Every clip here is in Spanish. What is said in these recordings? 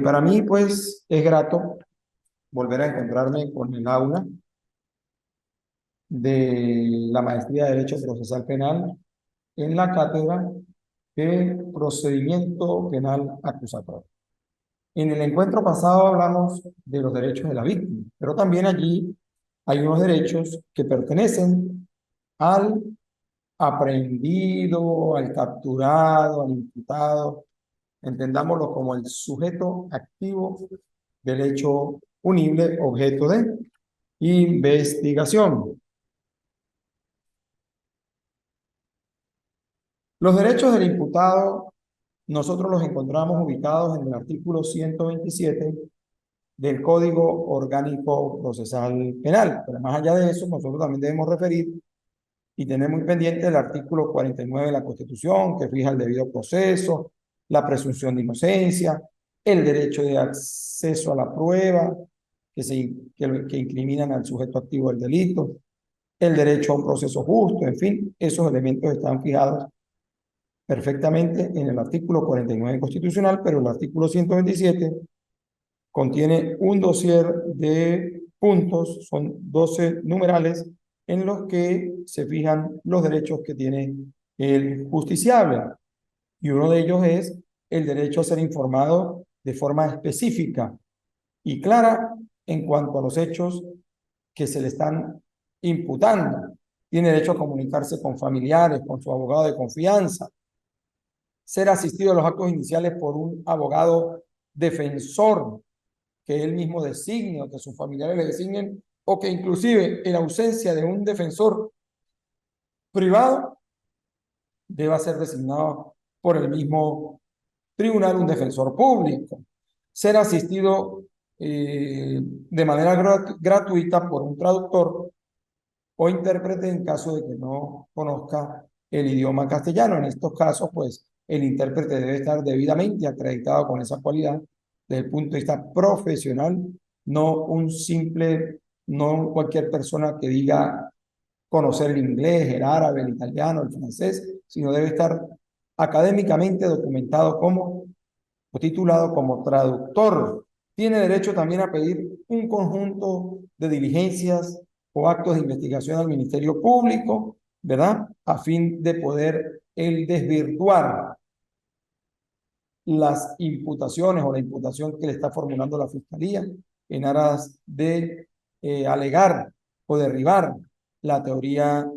Para mí, pues, es grato volver a encontrarme con el aula de la Maestría de Derecho Procesal Penal en la cátedra de Procedimiento Penal Acusatorio. En el encuentro pasado hablamos de los derechos de la víctima, pero también allí hay unos derechos que pertenecen al aprehendido, al capturado, al imputado, entendámoslo como el sujeto activo del hecho punible, objeto de investigación. Los derechos del imputado, nosotros los encontramos ubicados en el artículo 127 del Código Orgánico Procesal Penal. Pero más allá de eso, nosotros también debemos referir y tener muy pendiente el artículo 49 de la Constitución, que fija el debido proceso, la presunción de inocencia, el derecho de acceso a la prueba, que incriminan al sujeto activo del delito, el derecho a un proceso justo, en fin, esos elementos están fijados perfectamente en el artículo 49 constitucional, pero el artículo 127 contiene un dossier de puntos, son 12 numerales, en los que se fijan los derechos que tiene el justiciable. Y uno de ellos es el derecho a ser informado de forma específica y clara en cuanto a los hechos que se le están imputando. Tiene derecho a comunicarse con familiares, con su abogado de confianza, ser asistido a los actos iniciales por un abogado defensor que él mismo designe o que sus familiares le designen, o que inclusive en ausencia de un defensor privado deba ser designado por el mismo tribunal un defensor público. Ser asistido de manera gratuita por un traductor o intérprete en caso de que no conozca el idioma castellano. En estos casos, pues, el intérprete debe estar debidamente acreditado con esa cualidad desde el punto de vista profesional, no cualquier persona que diga conocer el inglés, el árabe, el italiano, el francés, sino debe estar académicamente documentado como o titulado como traductor. Tiene derecho también a pedir un conjunto de diligencias o actos de investigación al Ministerio Público, ¿verdad? A fin de poder él desvirtuar las imputaciones o la imputación que le está formulando la Fiscalía en aras de alegar o derribar la teoría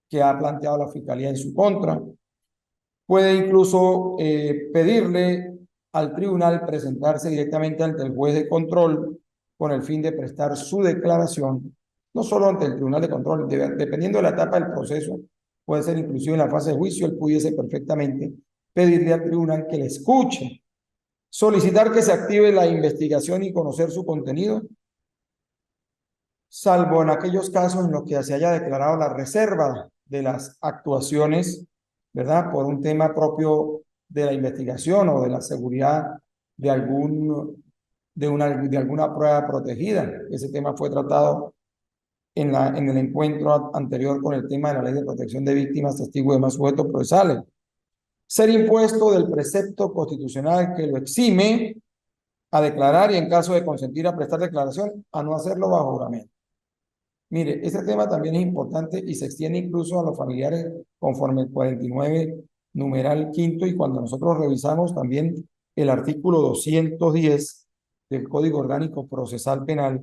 que ha planteado la Fiscalía en su contra. Puede incluso pedirle al tribunal presentarse directamente ante el juez de control con el fin de prestar su declaración, no solo ante el tribunal de control, dependiendo de la etapa del proceso, puede ser inclusive en la fase de juicio, él pudiese perfectamente pedirle al tribunal que le escuche, solicitar que se active la investigación y conocer su contenido, salvo en aquellos casos en los que se haya declarado la reserva de las actuaciones, ¿verdad? Por un tema propio de la investigación o de la seguridad de de alguna prueba protegida. Ese tema fue tratado en el encuentro anterior con el tema de la Ley de Protección de Víctimas, Testigos y demás sujetos procesales. Ser impuesto del precepto constitucional que lo exime a declarar y en caso de consentir a prestar declaración, a no hacerlo bajo juramento. Mire, este tema también es importante y se extiende incluso a los familiares conforme el 49 numeral quinto, y cuando nosotros revisamos también el artículo 210 del Código Orgánico Procesal Penal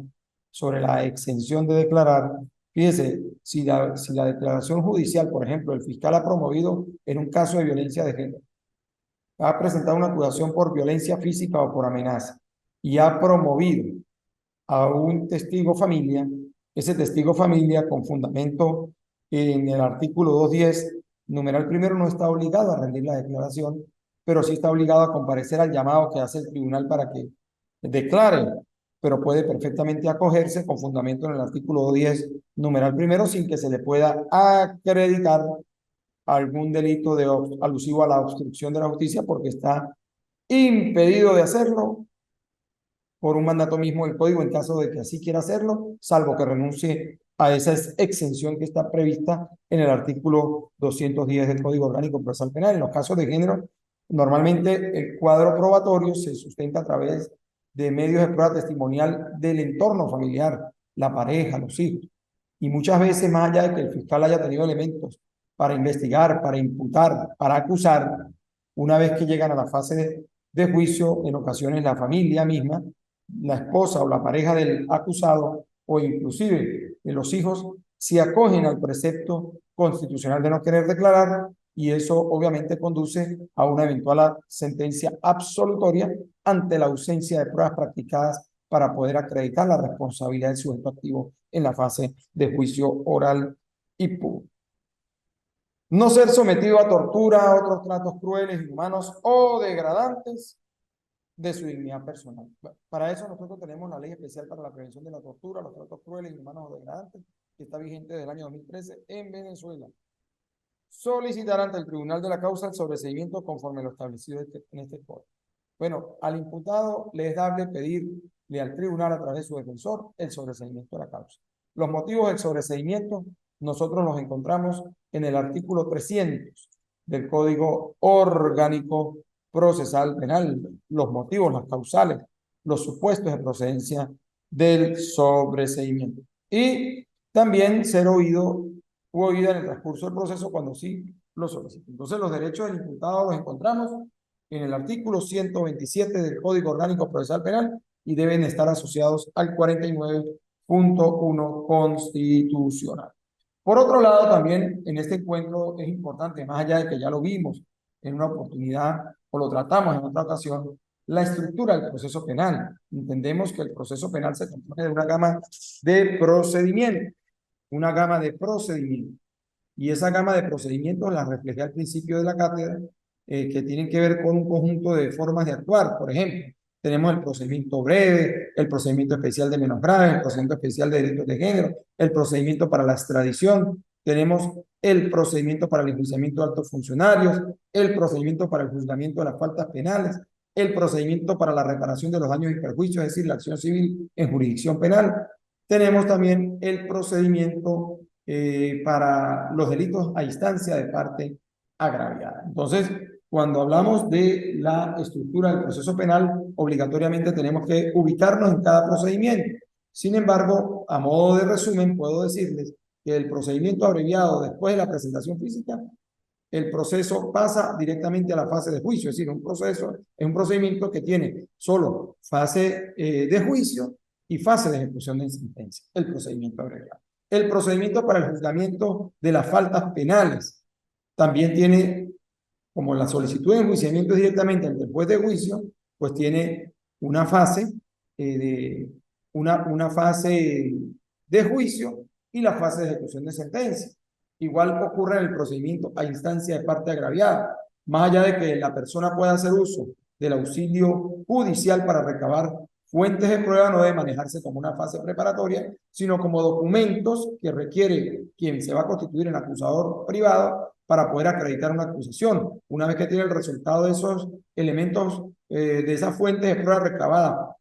sobre la exención de declarar, fíjese, si la declaración judicial, por ejemplo, el fiscal ha promovido en un caso de violencia de género, ha presentado una acusación por violencia física o por amenaza y ha promovido a un testigo familia, ese testigo familia con fundamento en el artículo 210, numeral primero, no está obligado a rendir la declaración, pero sí está obligado a comparecer al llamado que hace el tribunal para que declare, pero puede perfectamente acogerse con fundamento en el artículo 210, numeral primero, sin que se le pueda acreditar algún delito alusivo a la obstrucción de la justicia, porque está impedido de hacerlo por un mandato mismo del código en caso de que así quiera hacerlo, salvo que renuncie a esa exención que está prevista en el artículo 210 del Código Orgánico Procesal Penal. En los casos de género, normalmente el cuadro probatorio se sustenta a través de medios de prueba testimonial del entorno familiar, la pareja, los hijos. Y muchas veces, más allá de que el fiscal haya tenido elementos para investigar, para imputar, para acusar, una vez que llegan a la fase de juicio, en ocasiones la familia misma, la esposa o la pareja del acusado o inclusive de los hijos, se acogen al precepto constitucional de no querer declarar, y eso obviamente conduce a una eventual sentencia absolutoria ante la ausencia de pruebas practicadas para poder acreditar la responsabilidad del sujeto activo en la fase de juicio oral y público. No ser sometido a tortura, a otros tratos crueles, inhumanos o degradantes de su dignidad personal. Bueno, para eso nosotros tenemos la Ley Especial para la Prevención de la Tortura, los tratos crueles, inhumanos o degradantes, que está vigente desde el año 2013 en Venezuela. Solicitar ante el tribunal de la causa el sobreseimiento conforme lo establecido en este código. Bueno, al imputado le es dable pedirle al tribunal a través de su defensor el sobreseimiento de la causa. Los motivos del sobreseimiento nosotros los encontramos en el artículo 300 del Código Orgánico Procesal Penal. Los motivos, las causales, los supuestos de procedencia del sobreseimiento. Y también ser oído u oída en el transcurso del proceso cuando sí lo solicite. Entonces, los derechos del imputado los encontramos en el artículo 127 del Código Orgánico Procesal Penal y deben estar asociados al 49.1 constitucional. Por otro lado, también en este encuentro es importante, más allá de que ya lo vimos en una oportunidad o lo tratamos en otra ocasión, la estructura del proceso penal. Entendemos que el proceso penal se compone de una gama de procedimientos, y esa gama de procedimientos la reflejé al principio de la cátedra, que tienen que ver con un conjunto de formas de actuar. Por ejemplo, tenemos el procedimiento breve, el procedimiento especial de menos grave, el procedimiento especial de delitos de género, el procedimiento para la extradición, tenemos el procedimiento para el enjuiciamiento de altos funcionarios, el procedimiento para el juzgamiento de las faltas penales, el procedimiento para la reparación de los daños y perjuicios, es decir, la acción civil en jurisdicción penal. Tenemos también el procedimiento para los delitos a instancia de parte agraviada. Entonces, cuando hablamos de la estructura del proceso penal, obligatoriamente tenemos que ubicarnos en cada procedimiento. Sin embargo, a modo de resumen, puedo decirles que el procedimiento abreviado después de la presentación física, el proceso pasa directamente a la fase de juicio, es decir, es un procedimiento que tiene solo fase de juicio y fase de ejecución de sentencia, el procedimiento abreviado. El procedimiento para el juzgamiento de las faltas penales también tiene, como la solicitud de enjuiciamiento directamente ante el juez de juicio, pues tiene una fase una fase de juicio y la fase de ejecución de sentencia. Igual ocurre en el procedimiento a instancia de parte agraviada. Más allá de que la persona pueda hacer uso del auxilio judicial para recabar fuentes de prueba, no debe manejarse como una fase preparatoria, sino como documentos que requiere quien se va a constituir en acusador privado para poder acreditar una acusación. Una vez que tiene el resultado de esos elementos, de esas fuentes de prueba recabadas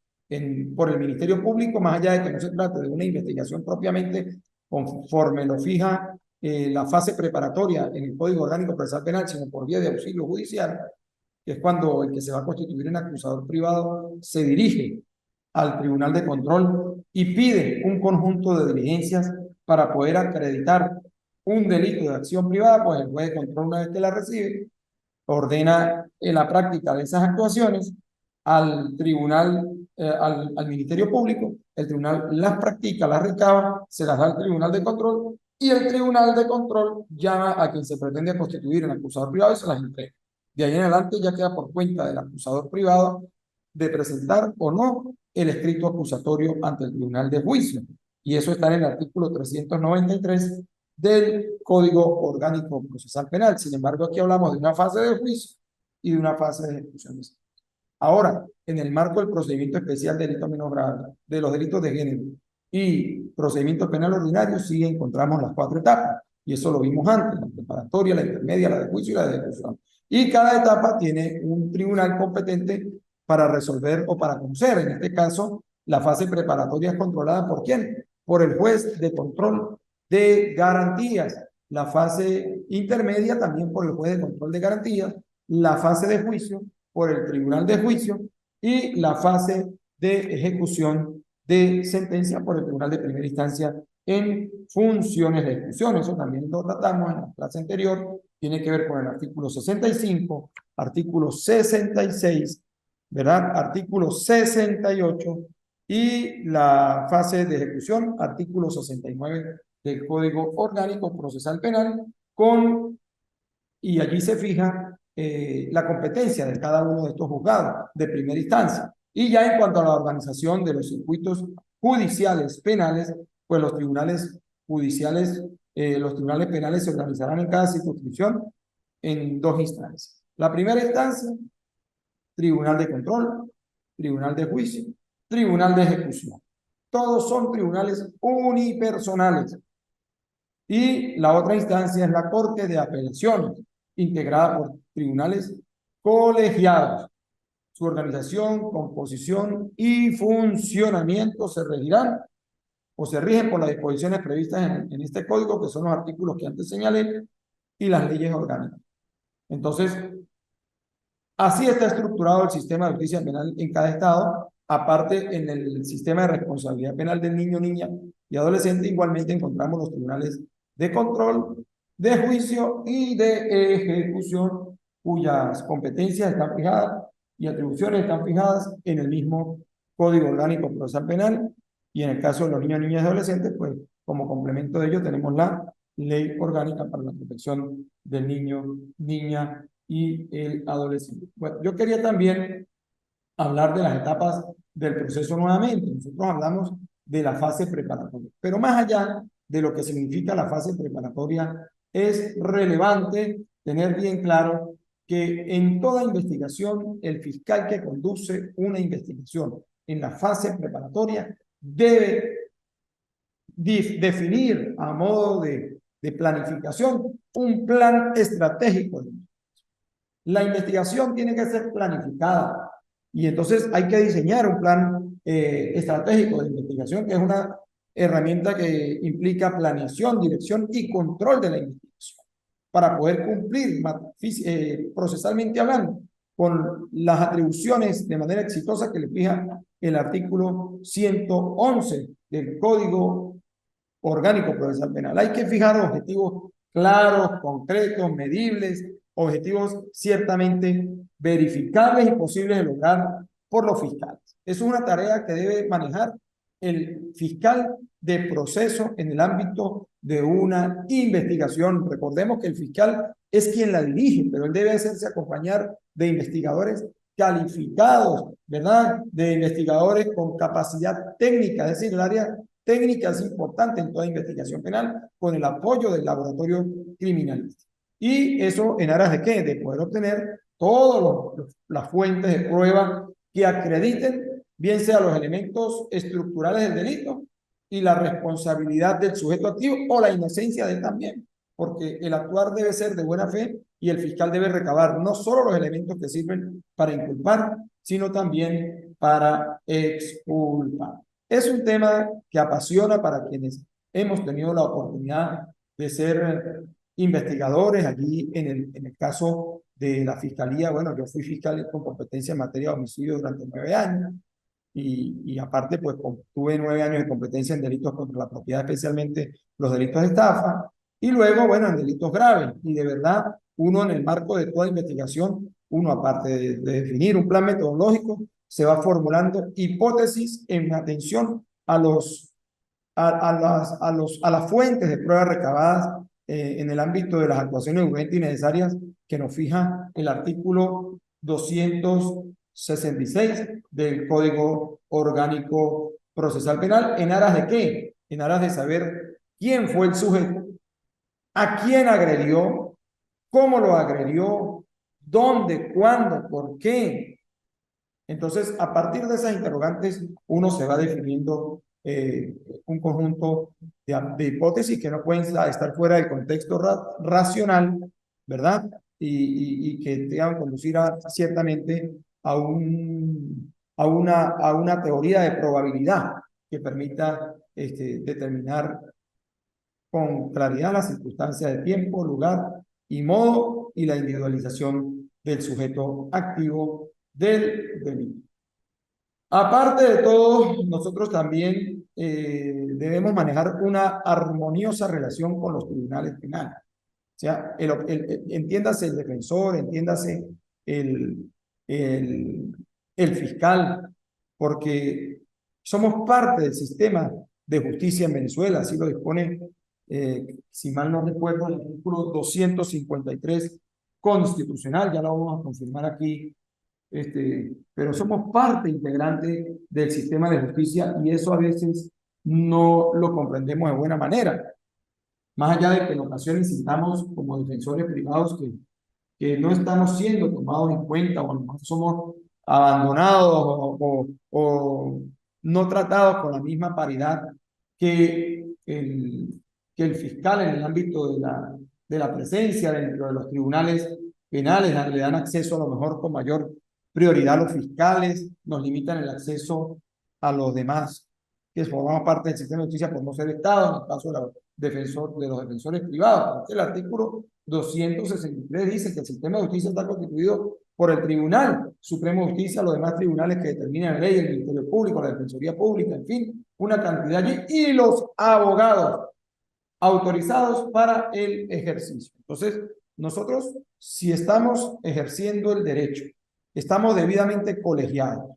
por el Ministerio Público, más allá de que no se trate de una investigación propiamente conforme lo fija la fase preparatoria en el Código Orgánico Procesal Penal, sino por vía de auxilio judicial, que es cuando el que se va a constituir en acusador privado se dirige al Tribunal de Control y pide un conjunto de diligencias para poder acreditar un delito de acción privada, pues el juez de control, una vez que la recibe, ordena la práctica de esas actuaciones al tribunal, al Ministerio Público, el tribunal las practica, las recaba, se las da al Tribunal de Control y el Tribunal de Control llama a quien se pretende constituir en acusador privado y se las entrega. De ahí en adelante ya queda por cuenta del acusador privado de presentar o no el escrito acusatorio ante el Tribunal de Juicio. Y eso está en el artículo 393 del Código Orgánico Procesal Penal. Sin embargo, aquí hablamos de una fase de juicio y de una fase de ejecución de sentencia. Ahora, en el marco del procedimiento especial de delito menos grave, de los delitos de género y procedimiento penal ordinario, sí encontramos las 4 etapas. Y eso lo vimos antes, la preparatoria, la intermedia, la de juicio y la de ejecución. Y cada etapa tiene un tribunal competente para resolver o para conocer. En este caso, la fase preparatoria es controlada ¿por quién? Por el juez de control de garantías. La fase intermedia también por el juez de control de garantías. La fase de juicio por el Tribunal de Juicio y la fase de ejecución de sentencia por el Tribunal de Primera Instancia en funciones de ejecución. Eso también lo tratamos en la clase anterior. Tiene que ver con el artículo 65, artículo 66, ¿verdad? Artículo 68 y la fase de ejecución, artículo 69 del Código Orgánico Procesal Penal, y allí se fija la competencia de cada uno de estos juzgados de primera instancia. Y ya en cuanto a la organización de los circuitos judiciales penales, pues los tribunales judiciales, los tribunales penales se organizarán en cada circunscripción en dos instancias. La primera instancia, tribunal de control, tribunal de juicio, tribunal de ejecución. Todos son tribunales unipersonales. Y la otra instancia es la Corte de Apelaciones, integrada por tribunales colegiados. Su organización, composición y funcionamiento se regirán o se rigen por las disposiciones previstas en este código, que son los artículos que antes señalé, y las leyes orgánicas. Entonces, así está estructurado el sistema de justicia penal en cada estado. Aparte, en el sistema de responsabilidad penal del niño, niña y adolescente, igualmente encontramos los tribunales de control, de juicio y de ejecución, cuyas competencias están fijadas y atribuciones están fijadas en el mismo Código Orgánico Procesal Penal. Y en el caso de los niños, niñas y adolescentes, pues como complemento de ello tenemos la Ley Orgánica para la Protección del Niño, Niña y el adolescente. Bueno, yo quería también hablar de las etapas del proceso nuevamente. Nosotros hablamos de la fase preparatoria, pero más allá de lo que significa la fase preparatoria, es relevante tener bien claro que en toda investigación, el fiscal que conduce una investigación en la fase preparatoria debe definir a modo de planificación un plan estratégico. La investigación tiene que ser planificada y entonces hay que diseñar un plan estratégico de investigación, que es una herramienta que implica planeación, dirección y control de la investigación para poder cumplir procesalmente hablando con las atribuciones de manera exitosa que le fija el artículo 111 del Código Orgánico Procesal Penal. Hay que fijar objetivos claros, concretos, medibles, objetivos ciertamente verificables y posibles de lograr por los fiscales. Es una tarea que debe manejar el fiscal de proceso en el ámbito de una investigación. Recordemos que el fiscal es quien la dirige, pero él debe hacerse acompañar de investigadores calificados, ¿verdad? De investigadores con capacidad técnica, es decir, el área técnica es importante en toda investigación penal, con el apoyo del laboratorio criminalístico. ¿Y eso en aras de qué? De poder obtener todas las fuentes de prueba que acrediten, bien sea los elementos estructurales del delito y la responsabilidad del sujeto activo o la inocencia de él también, porque el actuar debe ser de buena fe y el fiscal debe recabar no solo los elementos que sirven para inculpar, sino también para exculpar. Es un tema que apasiona para quienes hemos tenido la oportunidad de ser investigadores. Allí en el caso de la Fiscalía, bueno, yo fui fiscal con competencia en materia de homicidio durante 9 años y aparte pues tuve 9 años de competencia en delitos contra la propiedad, especialmente los delitos de estafa y luego, bueno, en delitos graves. Y de verdad, uno en el marco de toda investigación, uno aparte de definir un plan metodológico, se va formulando hipótesis en atención a las fuentes de pruebas recabadas en el ámbito de las actuaciones urgentes y necesarias que nos fija el artículo 266 del Código Orgánico Procesal Penal. ¿En aras de qué? En aras de saber quién fue el sujeto, a quién agredió, cómo lo agredió, dónde, cuándo, por qué. Entonces, a partir de esas interrogantes, uno se va definiendo un conjunto de hipótesis que no pueden estar fuera del contexto racional, ¿verdad? Y que tengan que conducir ciertamente a una teoría de probabilidad que permita determinar con claridad las circunstancias de tiempo, lugar y modo y la individualización del sujeto activo del delito. Aparte de todo, nosotros también debemos manejar una armoniosa relación con los tribunales penales. O sea, entiéndase el defensor, entiéndase el, el, el fiscal, porque somos parte del sistema de justicia en Venezuela, así lo dispone, si mal no recuerdo, el artículo 253 constitucional, ya lo vamos a confirmar aquí, pero somos parte integrante del sistema de justicia y eso a veces no lo comprendemos de buena manera. Más allá de que en ocasiones sintamos como defensores privados que no estamos siendo tomados en cuenta o a lo mejor somos abandonados o no tratados con la misma paridad que que el fiscal en el ámbito de la presencia dentro de los tribunales penales, le dan acceso a lo mejor con mayor prioridad a los fiscales, nos limitan el acceso a los demás que formamos parte del sistema de justicia por no ser Estado, en el caso de los defensores privados. El artículo 263 dice que el sistema de justicia está constituido por el Tribunal Supremo de Justicia, los demás tribunales que determinan la ley, el Ministerio Público, la Defensoría Pública, en fin, una cantidad allí, y los abogados autorizados para el ejercicio. Entonces, nosotros, si estamos ejerciendo el derecho, estamos debidamente colegiados,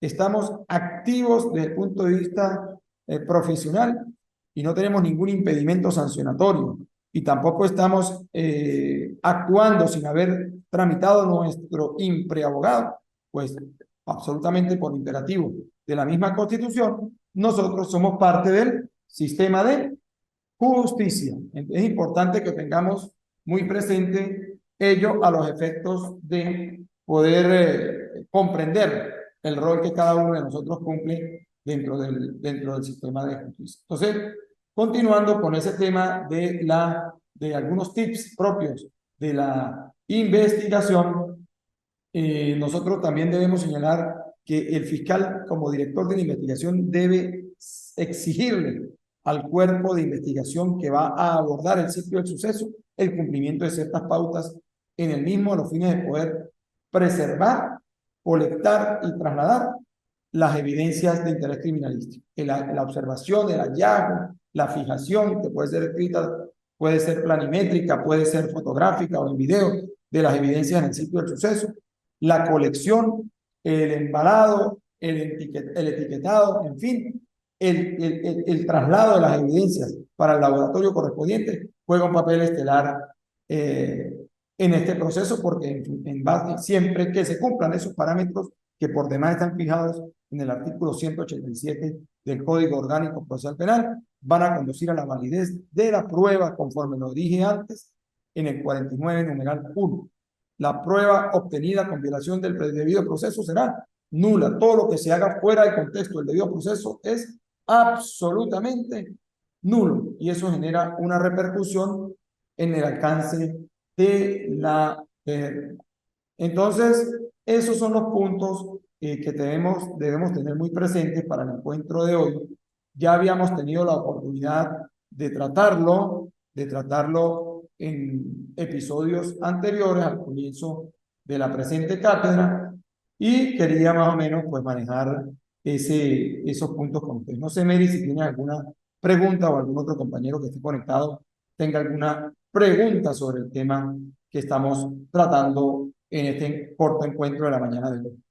estamos activos desde el punto de vista profesional y no tenemos ningún impedimento sancionatorio y tampoco estamos actuando sin haber tramitado nuestro impreabogado, pues absolutamente por imperativo de la misma Constitución, nosotros somos parte del sistema de justicia. Es importante que tengamos muy presente ello a los efectos de poder comprender el rol que cada uno de nosotros cumple dentro del sistema de justicia. Entonces, continuando con ese tema de algunos tips propios de la investigación, nosotros también debemos señalar que el fiscal, como director de la investigación, debe exigirle al cuerpo de investigación que va a abordar el sitio del suceso el cumplimiento de ciertas pautas en el mismo a los fines de poder preservar, colectar y trasladar las evidencias de interés criminalístico. La observación, el hallazgo, la fijación, que puede ser escrita, puede ser planimétrica, puede ser fotográfica o en video, de las evidencias en el sitio del suceso, la colección, el embalado, el etiquetado, en fin, el traslado de las evidencias para el laboratorio correspondiente juega un papel estelar en este proceso porque en base, siempre que se cumplan esos parámetros que por demás están fijados en el artículo 187 del Código Orgánico Procesal Penal, van a conducir a la validez de la prueba conforme lo dije antes en el 49 numeral 1. La prueba obtenida con violación del debido proceso será nula. Todo lo que se haga fuera del contexto del debido proceso es absolutamente nulo y eso genera una repercusión en el alcance de la entonces, esos son los puntos que debemos tener muy presentes para el encuentro de hoy. Ya habíamos tenido la oportunidad de tratarlo en episodios anteriores al comienzo de la presente cátedra y quería más o menos pues manejar esos puntos con ustedes. No sé, Mary, si tiene alguna pregunta o algún otro compañero que esté conectado tenga alguna pregunta sobre el tema que estamos tratando en este corto encuentro de la mañana de hoy.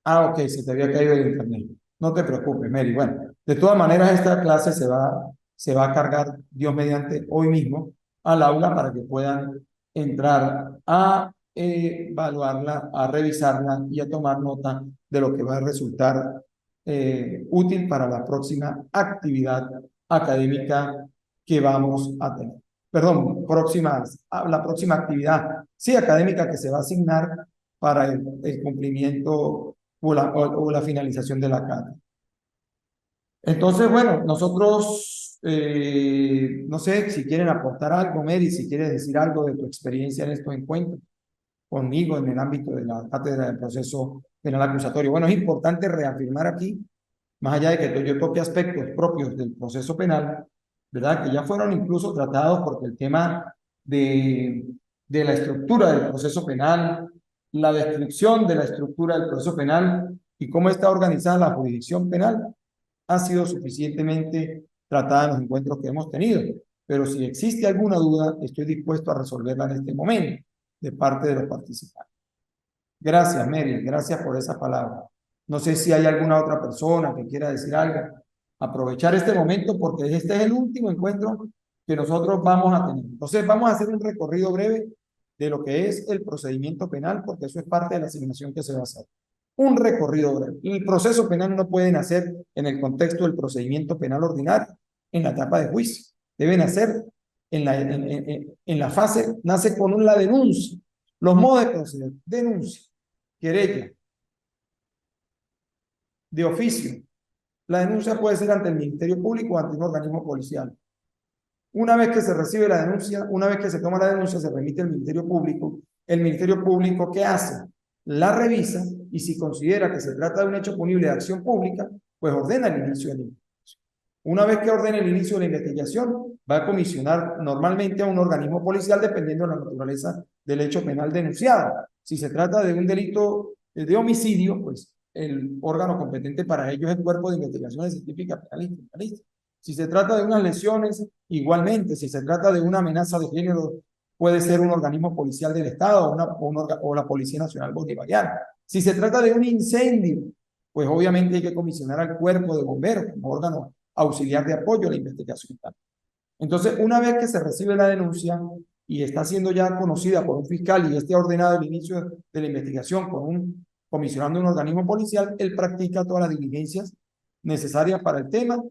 Ah, ok, se te había caído el internet. No te preocupes, Mary. Bueno, de todas maneras, esta clase se va a cargar, Dios mediante, hoy mismo al aula para que puedan entrar a evaluarla, a revisarla y a tomar nota de lo que va a resultar útil para la próxima actividad académica que vamos a tener. Perdón, la próxima actividad, sí, académica que se va a asignar para el cumplimiento o la finalización de la cátedra. Entonces, bueno, nosotros, no sé si quieren aportar algo, Mary, si quieres decir algo de tu experiencia en estos encuentros conmigo en el ámbito de la cátedra del proceso penal acusatorio. Bueno, es importante reafirmar aquí, más allá de que yo toque aspectos propios del proceso penal, ¿verdad? Que ya fueron incluso tratados porque el tema de la estructura del proceso penal, la descripción de la estructura del proceso penal y cómo está organizada la jurisdicción penal ha sido suficientemente tratada en los encuentros que hemos tenido. Pero si existe alguna duda, estoy dispuesto a resolverla en este momento de parte de los participantes. Gracias, Mary, gracias por esa palabra. No sé si hay alguna otra persona que quiera decir algo. Aprovechar este momento porque este es el último encuentro que nosotros vamos a tener. Entonces vamos a hacer un recorrido breve de lo que es el procedimiento penal, porque eso es parte de la asignación que se va a hacer. Un recorrido breve. El proceso penal no puede nacer en el contexto del procedimiento penal ordinario, en la etapa de juicio. Debe nacer en la fase, nace con la denuncia. Los modos de proceder: denuncia, querella, de oficio. La denuncia puede ser ante el Ministerio Público o ante un organismo policial. Una vez que se recibe la denuncia, una vez que se toma la denuncia, se remite al Ministerio Público. El Ministerio Público, ¿qué hace? La revisa y si considera que se trata de un hecho punible de acción pública, pues ordena el inicio de la investigación. Una vez que ordene el inicio de la investigación, va a comisionar normalmente a un organismo policial dependiendo de la naturaleza del hecho penal denunciado. Si se trata de un delito de homicidio, pues el órgano competente para ello es el Cuerpo de Investigaciones Científicas Penales y Criminalísticas. Si se trata de unas lesiones, igualmente. Si se trata de una amenaza de género, puede ser un organismo policial del Estado o la Policía Nacional Bolivariana. Si se trata de un incendio, pues obviamente hay que comisionar al Cuerpo de Bomberos como órgano auxiliar de apoyo a la investigación. Entonces, una vez que se recibe la denuncia y está siendo ya conocida por un fiscal y esté ordenado el inicio de la investigación con comisionando un organismo policial, él practica todas las diligencias necesarias para el tema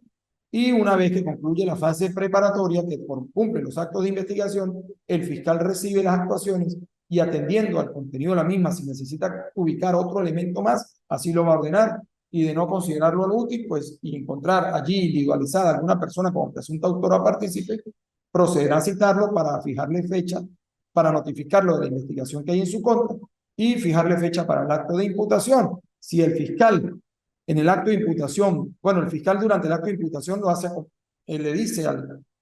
y una vez que concluye la fase preparatoria, que cumple los actos de investigación, el fiscal recibe las actuaciones y atendiendo al contenido de la misma, si necesita ubicar otro elemento más, así lo va a ordenar, y de no considerarlo útil, pues, y encontrar allí individualizada alguna persona como presunta autora o partícipe, procederá a citarlo para fijarle fecha, para notificarlo de la investigación que hay en su contra y fijarle fecha para el acto de imputación. Si el fiscal en el acto de imputación, bueno, el fiscal durante el acto de imputación lo hace, le dice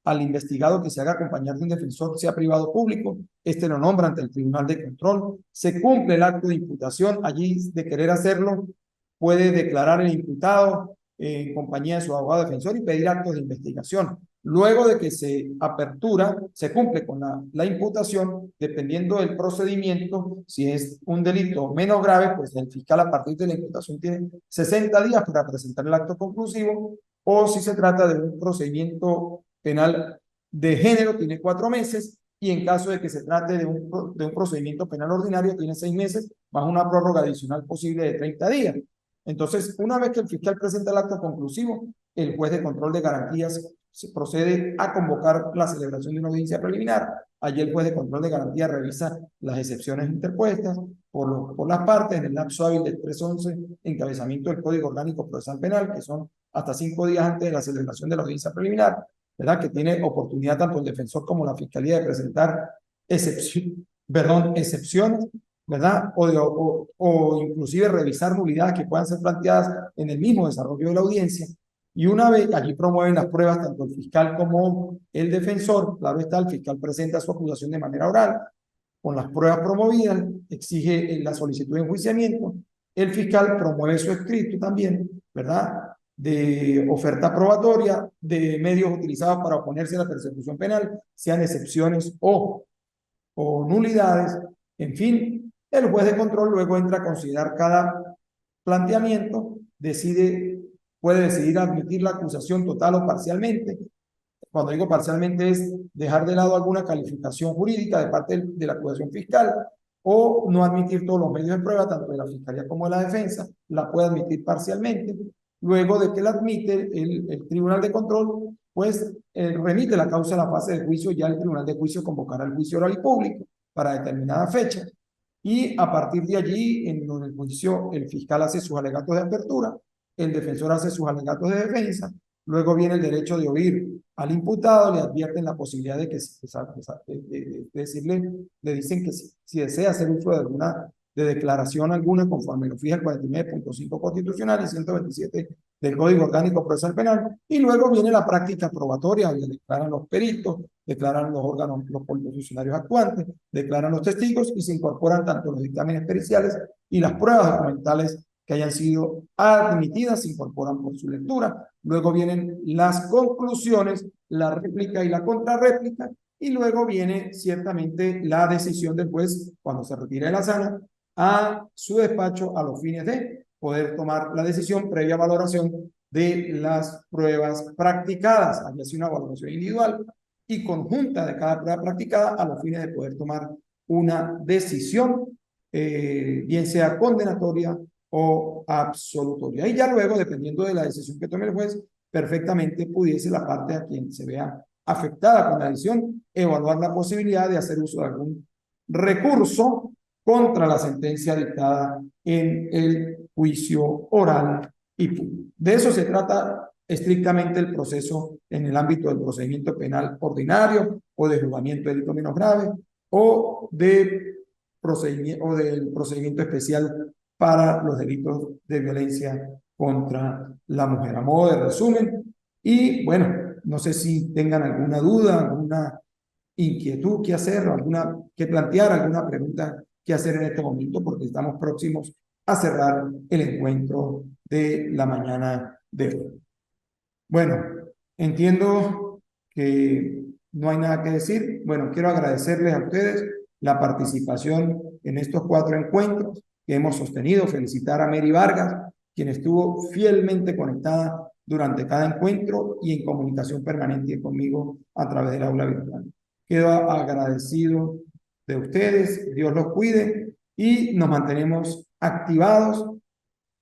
al investigado que se haga acompañar de un defensor, sea privado o público, este lo nombra ante el Tribunal de Control, se cumple el acto de imputación, allí de querer hacerlo, puede declarar el imputado en compañía de su abogado defensor y pedir actos de investigación. Luego de que se apertura, se cumple con la imputación, dependiendo del procedimiento, si es un delito menos grave, pues el fiscal a partir de la imputación tiene 60 días para presentar el acto conclusivo, o si se trata de un procedimiento penal de género, tiene 4 meses, y en caso de que se trate de un procedimiento penal ordinario, tiene 6 meses, más una prórroga adicional posible de 30 días. Entonces, una vez que el fiscal presenta el acto conclusivo, el juez de control de garantías se procede a convocar la celebración de una audiencia preliminar. Allí el juez de control de garantías revisa las excepciones interpuestas por las partes en el lapso hábil del 311, encabezamiento del Código Orgánico Procesal Penal, que son hasta 5 días antes de la celebración de la audiencia preliminar, ¿verdad? Que tiene oportunidad tanto el defensor como la fiscalía de presentar excepciones, ¿verdad? O inclusive revisar nulidades que puedan ser planteadas en el mismo desarrollo de la audiencia. Y una vez allí promueven las pruebas tanto el fiscal como el defensor. Claro está, el fiscal presenta su acusación de manera oral, con las pruebas promovidas, exige la solicitud de enjuiciamiento. El fiscal promueve su escrito también, ¿verdad? De oferta probatoria, de medios utilizados para oponerse a la persecución penal, sean excepciones o nulidades. En fin, el juez de control luego entra a considerar cada planteamiento, puede decidir admitir la acusación total o parcialmente. Cuando digo parcialmente es dejar de lado alguna calificación jurídica de parte de la acusación fiscal o no admitir todos los medios de prueba, tanto de la fiscalía como de la defensa, la puede admitir parcialmente. Luego de que la admite el Tribunal de Control, pues remite la causa a la fase de juicio, ya el Tribunal de Juicio convocará el juicio oral y público para determinada fecha. Y a partir de allí, en el juicio, el fiscal hace sus alegatos de apertura, el defensor hace sus alegatos de defensa, luego viene el derecho de oír al imputado, le advierten la posibilidad de que le dicen que si desea hacer uso de declaración alguna conforme lo fija el 49.5 constitucional y 127 del Código Orgánico Procesal Penal, y luego viene la práctica probatoria, donde declaran los peritos, declaran los órganos, los funcionarios actuantes, declaran los testigos y se incorporan tanto los dictámenes periciales y las pruebas documentales que hayan sido admitidas, se incorporan por su lectura. Luego vienen las conclusiones, la réplica y la contrarréplica, y luego viene ciertamente la decisión del juez cuando se retire de la sala a su despacho a los fines de poder tomar la decisión previa valoración de las pruebas practicadas. Había sido una valoración individual y conjunta de cada prueba practicada a los fines de poder tomar una decisión, bien sea condenatoria o absolutoria. Y ya luego, dependiendo de la decisión que tome el juez, perfectamente pudiese la parte a quien se vea afectada con la decisión evaluar la posibilidad de hacer uso de algún recurso contra la sentencia dictada en el juicio oral y público. De eso se trata estrictamente el proceso en el ámbito del procedimiento penal ordinario o de juzgamiento de delito menos grave o del procedimiento especial para los delitos de violencia contra la mujer. A modo de resumen, y bueno, no sé si tengan alguna duda, alguna inquietud que hacer, alguna que plantear, alguna pregunta que hacer en este momento, porque estamos próximos a cerrar el encuentro de la mañana de hoy. Bueno, entiendo que no hay nada que decir. Bueno, quiero agradecerles a ustedes la participación en estos 4 encuentros que hemos sostenido. Felicitar a Mary Vargas, quien estuvo fielmente conectada durante cada encuentro y en comunicación permanente conmigo a través del aula virtual. Quedo agradecido de ustedes, Dios los cuide y nos mantenemos activados.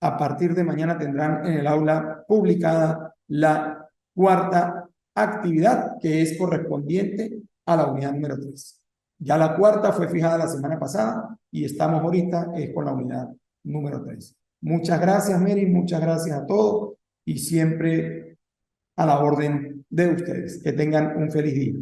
A partir de mañana tendrán en el aula publicada la 4ª actividad, que es correspondiente a la unidad número 3. Ya la 4ª fue fijada la semana pasada y estamos ahorita con la unidad número 3. Muchas gracias, Mary, muchas gracias a todos y siempre a la orden de ustedes. Que tengan un feliz día.